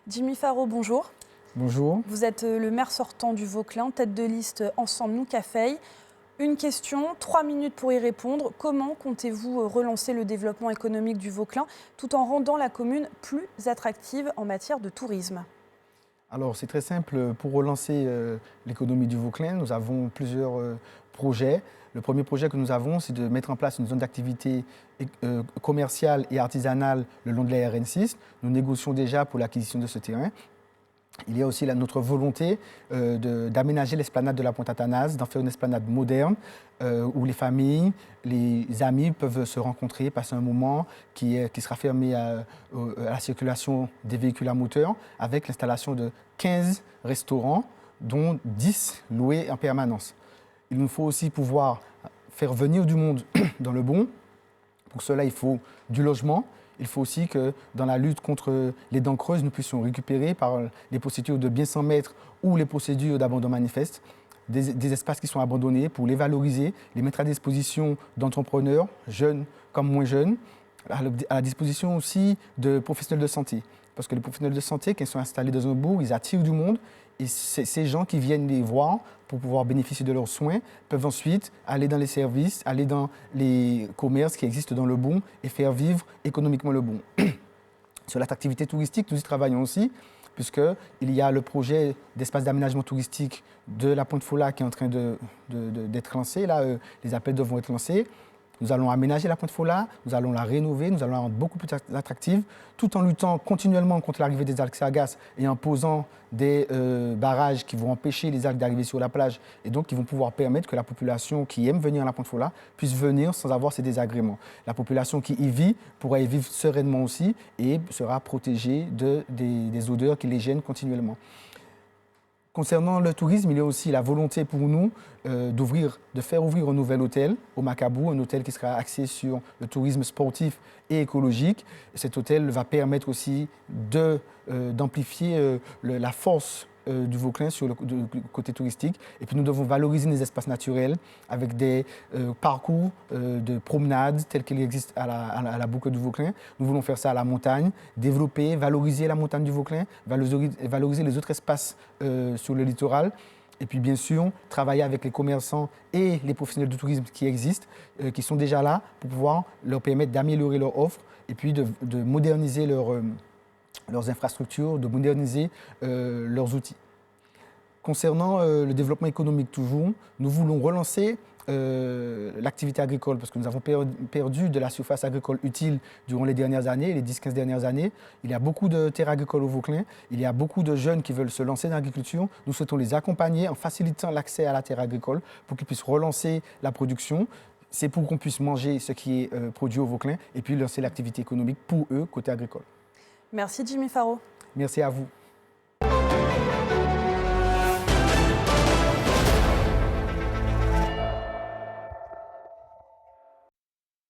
Jimmy Faro, bonjour. Bonjour. Vous êtes le maire sortant du Vauclin, tête de liste Ensemble Nous Cafeille. Une question, 3 minutes pour y répondre. Comment comptez-vous relancer le développement économique du Vauclin tout en rendant la commune plus attractive en matière de tourisme? Alors, c'est très simple. Pour relancer l'économie du Vauclin, nous avons plusieurs projets. Le premier projet que nous avons, c'est de mettre en place une zone d'activité commerciale et artisanale le long de la RN6. Nous négocions déjà pour l'acquisition de ce terrain. Il y a aussi notre volonté d'aménager l'esplanade de la Pointe-Athanase, d'en faire une esplanade moderne où les familles, les amis peuvent se rencontrer, passer un moment qui sera fermé à la circulation des véhicules à moteur avec l'installation de 15 restaurants, dont 10 loués en permanence. Il nous faut aussi pouvoir faire venir du monde dans le bon. Pour cela, il faut du logement. Il faut aussi que dans la lutte contre les dents creuses, nous puissions récupérer par les procédures de bien 100 mètres ou les procédures d'abandon manifeste des espaces qui sont abandonnés pour les valoriser, les mettre à disposition d'entrepreneurs, jeunes comme moins jeunes, à la disposition aussi de professionnels de santé. Parce que les professionnels de santé, quand ils sont installés dans un bourg, ils attirent du monde. Et ces gens qui viennent les voir pour pouvoir bénéficier de leurs soins peuvent ensuite aller dans les services, aller dans les commerces qui existent dans le bourg et faire vivre économiquement le bourg. Sur l'attractivité touristique, nous y travaillons aussi, puisqu'il y a le projet d'espace d'aménagement touristique de la Pointe-Fola qui est en train d'être lancé. Là, les appels d'offres vont être lancés. Nous allons aménager la Pointe-Fola, nous allons la rénover, nous allons la rendre beaucoup plus attractive, tout en luttant continuellement contre l'arrivée des algues sargasses et en posant des barrages qui vont empêcher les algues d'arriver sur la plage et donc qui vont pouvoir permettre que la population qui aime venir à la Pointe-Fola puisse venir sans avoir ces désagréments. La population qui y vit pourra y vivre sereinement aussi et sera protégée des odeurs qui les gênent continuellement. Concernant le tourisme, il y a aussi la volonté pour nous de faire ouvrir un nouvel hôtel au Macabou, un hôtel qui sera axé sur le tourisme sportif et écologique. Cet hôtel va permettre aussi d'amplifier la force du Vauclin sur le côté touristique. Et puis nous devons valoriser les espaces naturels avec des parcours de promenade tels qu'il existe à la boucle du Vauclin. Nous voulons faire ça à la montagne, développer, valoriser la montagne du Vauclin, valoriser les autres espaces sur le littoral. Et puis bien sûr, travailler avec les commerçants et les professionnels du tourisme qui existent, qui sont déjà là, pour pouvoir leur permettre d'améliorer leur offre et puis de moderniser leurs infrastructures, de moderniser leurs outils. Concernant le développement économique toujours, nous voulons relancer l'activité agricole parce que nous avons perdu de la surface agricole utile durant les dernières années, les 10-15 dernières années. Il y a beaucoup de terres agricoles au Vauclin, il y a beaucoup de jeunes qui veulent se lancer dans l'agriculture. Nous souhaitons les accompagner en facilitant l'accès à la terre agricole pour qu'ils puissent relancer la production. C'est pour qu'on puisse manger ce qui est produit au Vauclin et puis lancer l'activité économique pour eux côté agricole. Merci Jimmy Faro. Merci à vous.